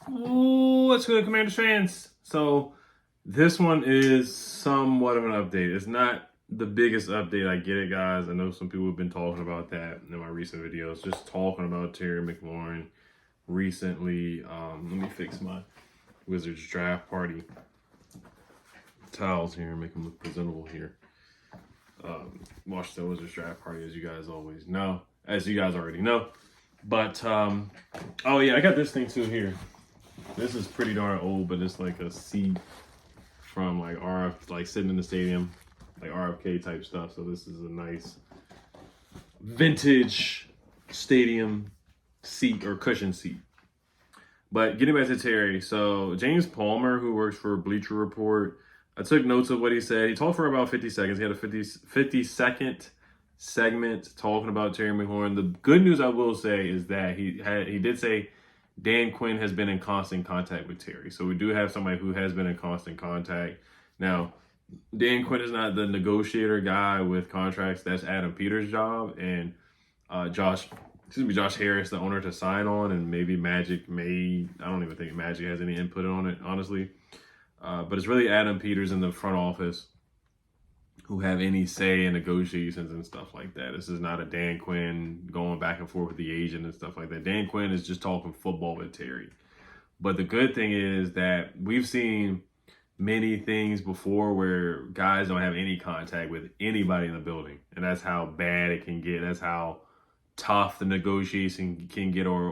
Ooh, what's good, Commanders fans? So this one is somewhat of an update. It's not the biggest update. I get it, guys. I know some people have been talking about that in my recent videos, just talking about Terry McLaurin recently. Let me fix my Wizards draft party towels here and make them look presentable here. Washington Wizards draft party, as you guys already know. But oh yeah, I got this thing too here. This is pretty darn old, but it's like a seat from like like sitting in the stadium, like RFK type stuff. So this is a nice vintage stadium seat or cushion seat. But getting back to Terry, so James Palmer, who works for Bleacher Report, I took notes of what he said. He talked for about 50 seconds. He had a 50-second segment talking about Terry McLaurin. The good news I will say is that he did say Dan Quinn has been in constant contact with Terry. So we do have somebody who has been in constant contact. Now, Dan Quinn is not the negotiator guy with contracts. That's Adam Peters' job. And Josh Harris, the owner, to sign on. And maybe I don't even think Magic has any input on it, honestly. But it's really Adam Peters in the front office who have any say in negotiations and stuff like that. This is not a Dan Quinn going back and forth with the agent and stuff like that. Dan Quinn is just talking football with Terry. But the good thing is that we've seen many things before where guys don't have any contact with anybody in the building. And that's how bad it can get. That's how tough the negotiation can get or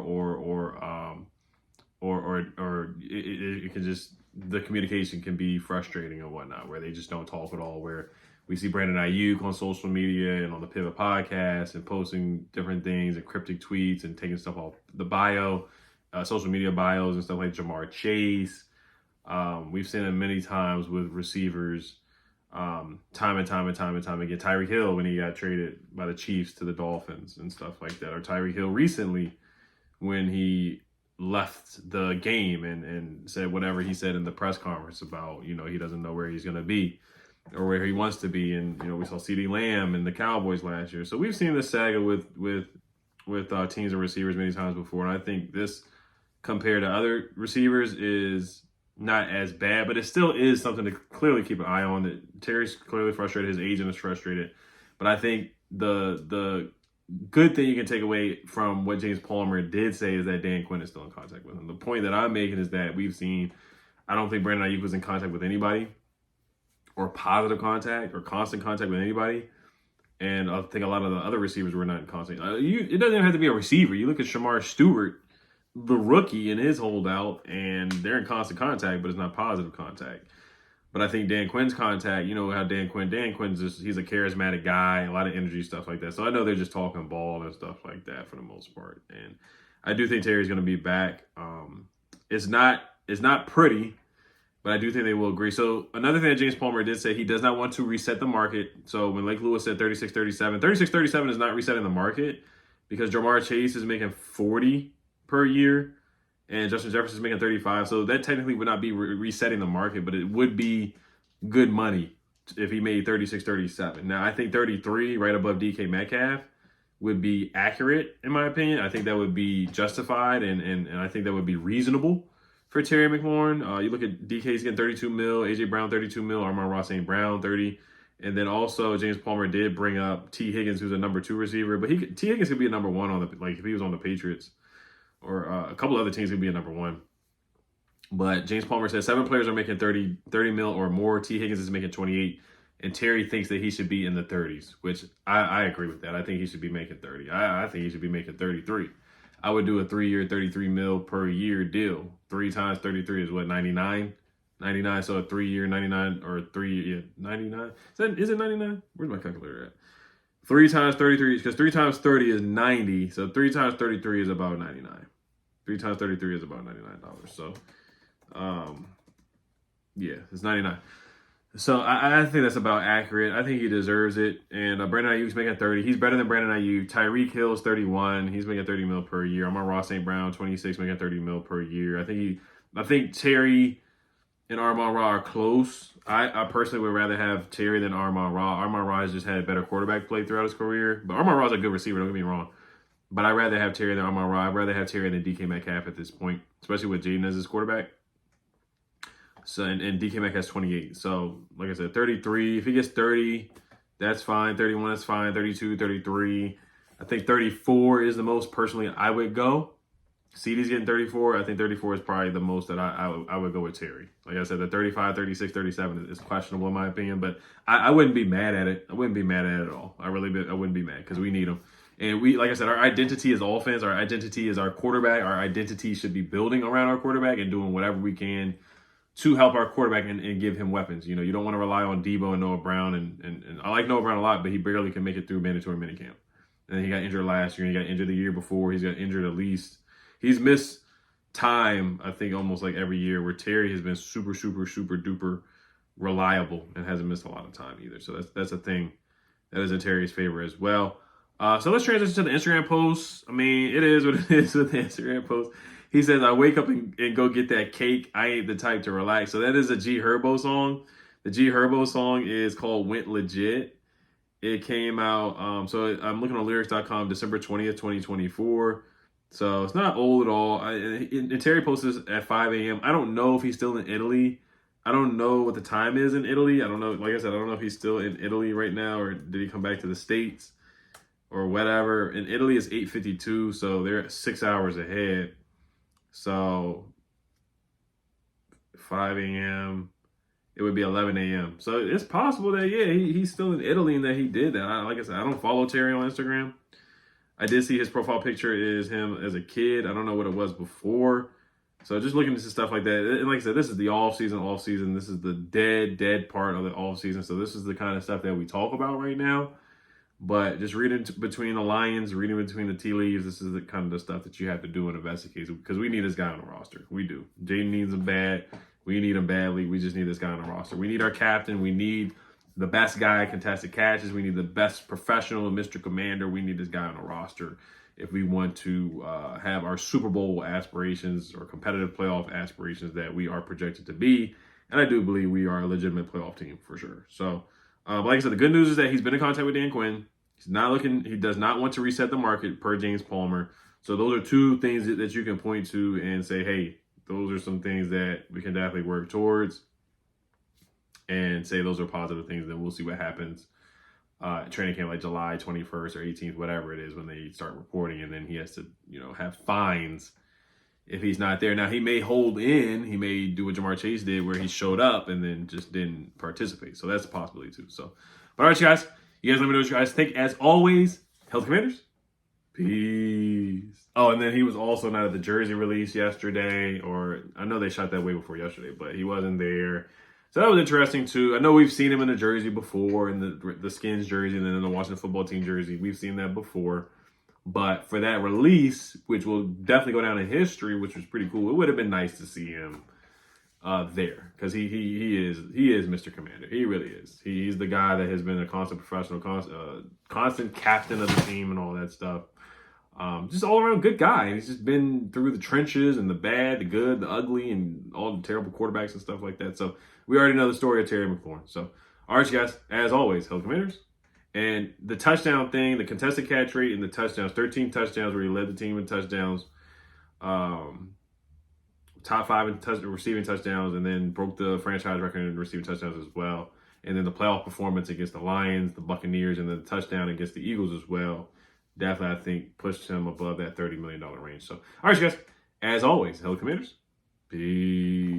it can just, the communication can be frustrating and whatnot, where they just don't talk at all, where we see Brandon Ayuk on social media and on the Pivot podcast and posting different things and cryptic tweets and taking stuff off the social media bios and stuff like Jamar Chase. We've seen it many times with receivers, time and time again. Tyreek Hill, when he got traded by the Chiefs to the Dolphins and stuff like that. Or Tyreek Hill recently when he left the game and said whatever he said in the press conference about, he doesn't know where he's going to be or where he wants to be. And, we saw CeeDee Lamb and the Cowboys last year. So we've seen this saga with teams and receivers many times before. And I think this, compared to other receivers, is not as bad, but it still is something to clearly keep an eye on. That Terry's clearly frustrated. His agent is frustrated. But I think the good thing you can take away from what James Palmer did say is that Dan Quinn is still in contact with him. The point that I'm making is that I don't think Brandon Ayuk was in contact with anybody, or positive contact or constant contact with anybody. And I think a lot of the other receivers were not in contact. It doesn't even have to be a receiver. You look at Shamar Stewart, the rookie, in his holdout, and they're in constant contact, but it's not positive contact. But I think Dan Quinn's contact, how Dan Quinn's he's a charismatic guy, a lot of energy, stuff like that. So I know they're just talking ball and stuff like that for the most part. And I do think Terry's going to be back. It's not pretty, but I do think they will agree. So another thing that James Palmer did say, he does not want to reset the market. So when Lake Lewis said 36-37, 36-37 is not resetting the market because Jamar Chase is making 40 per year and Justin Jefferson is making 35. So that technically would not be resetting the market, but it would be good money if he made 36-37. Now, I think 33, right above DK Metcalf, would be accurate, in my opinion. I think that would be justified, and I think that would be reasonable for Terry McLaurin. You look at DK's getting 32 mil, AJ Brown 32 mil, Amon-Ra St. Brown 30. And then also James Palmer did bring up T. Higgins, who's a number 2 receiver, but T. Higgins could be a number 1 if he was on the Patriots, or a couple other teams could be a number 1. But James Palmer says 7 players are making 30 mil or more. T. Higgins is making 28, and Terry thinks that he should be in the 30s, which I agree with that. I think he should be making 30. I think he should be making 33. I would do a 3-year, 33 mil per year deal. 3 times 33 is what, 99? 99, so a 3-year 99 or 99. Is it 99? Where's my calculator at? 3 times 33, because 3 times 30 is 90. So 3 times 33 is about 99. 3 times 33 is about $99. So, yeah, it's 99. So I think that's about accurate. I think he deserves it. And Brandon Ayuk's making 30. He's better than Brandon Ayuk. Tyreek Hill's 31. He's making 30 mil per year. Amon-Ra St. Brown, 26, making 30 mil per year. I think Terry and Amon-Ra are close. I personally would rather have Terry than Amon-Ra. Amon-Ra has just had better quarterback play throughout his career. But Amon-Ra's a good receiver, don't get me wrong. But I'd rather have Terry than Amon-Ra. I'd rather have Terry than DK Metcalf at this point, especially with Jaden as his quarterback. So and DK Metcalf has 28. So like I said, 33. If he gets 30, that's fine. 31, that's fine. 32, 33. I think 34 is the most personally I would go. CD's getting 34. I think 34 is probably the most that I would go with Terry. Like I said, the 35, 36, 37 is questionable in my opinion, but I wouldn't be mad at it. I wouldn't be mad at it at all. I wouldn't be mad because we need him. And we, like I said, our identity as offense, our identity is our quarterback. Our identity should be building around our quarterback and doing whatever we can to help our quarterback and give him weapons. You know, you don't want to rely on Debo and Noah Brown. And I like Noah Brown a lot, but he barely can make it through mandatory minicamp. And he got injured last year, and he got injured the year before. He's got injured at least. He's missed time, I think, almost like every year, where Terry has been super, super, super duper reliable and hasn't missed a lot of time either. So that's a thing that is in Terry's favor as well. So let's transition to the Instagram post. I mean, it is what it is with the Instagram post. He says, I wake up and go get that cake. I ain't the type to relax. So that is a G Herbo song. The G Herbo song is called Went Legit. It came out, so I'm looking on lyrics.com, December 20th, 2024. So it's not old at all. And Terry posted this at 5 a.m. I don't know if he's still in Italy. I don't know what the time is in Italy. I don't know. Like I said, I don't know if he's still in Italy right now or did he come back to the States or whatever. In Italy, it's 8:52, so they're 6 hours ahead. So 5 a.m., it would be 11 a.m. So it's possible that, yeah, he's still in Italy and that he did that. Like I said, I don't follow Terry on Instagram. I did see his profile picture is him as a kid. I don't know what it was before. So just looking into stuff like that. And like I said, this is the off season. This is the dead part of the off season. So this is the kind of stuff that we talk about right now. But just reading between the lines, reading between the tea leaves, this is the kind of the stuff that you have to do in investigate because we need this guy on the roster. We do. Jaden needs him bad. We need him badly. We just need this guy on the roster. We need our captain. We need the best guy at contested catches. We need the best professional, Mr. Commander. We need this guy on the roster if we want to have our Super Bowl aspirations or competitive playoff aspirations that we are projected to be. And I do believe we are a legitimate playoff team for sure. So, like I said, the good news is that he's been in contact with Dan Quinn. He's not looking. He does not want to reset the market per James Palmer. So those are two things that you can point to and say, hey, those are some things that we can definitely work towards and say those are positive things. Then we'll see what happens. Training camp like July 21st or 18th, whatever it is when they start reporting. And then he has to, have fines if he's not there. Now, he may hold in. He may do what Jamar Chase did where he showed up and then just didn't participate. So that's a possibility too. So, but all right, you guys. You guys let me know what you guys think. As always, Health Commanders. Peace. Oh, and then he was also not at the jersey release yesterday, or I know they shot that way before yesterday, but he wasn't there. So that was interesting too. I know we've seen him in the jersey before, in the Skins jersey, and then in the Washington football team jersey. We've seen that before. But for that release, which will definitely go down in history, which was pretty cool, it would have been nice to see him there because he is Mr. Commander. He really is. He's the guy that has been a constant professional, constant captain of the team and all that stuff. Just all around good guy. He's just been through the trenches and the bad, the good, the ugly, and all the terrible quarterbacks and stuff like that. So we already know the story of Terry McLaurin. So, all right, you guys, as always, Health Commanders. And the touchdown thing, the contested catch rate and the touchdowns, 13 touchdowns where he led the team in touchdowns, top 5 in receiving touchdowns, and then broke the franchise record in receiving touchdowns as well. And then the playoff performance against the Lions, the Buccaneers, and then the touchdown against the Eagles as well. Definitely, I think, pushed him above that $30 million range. So, all right, you guys, as always, Hello Commanders. Peace.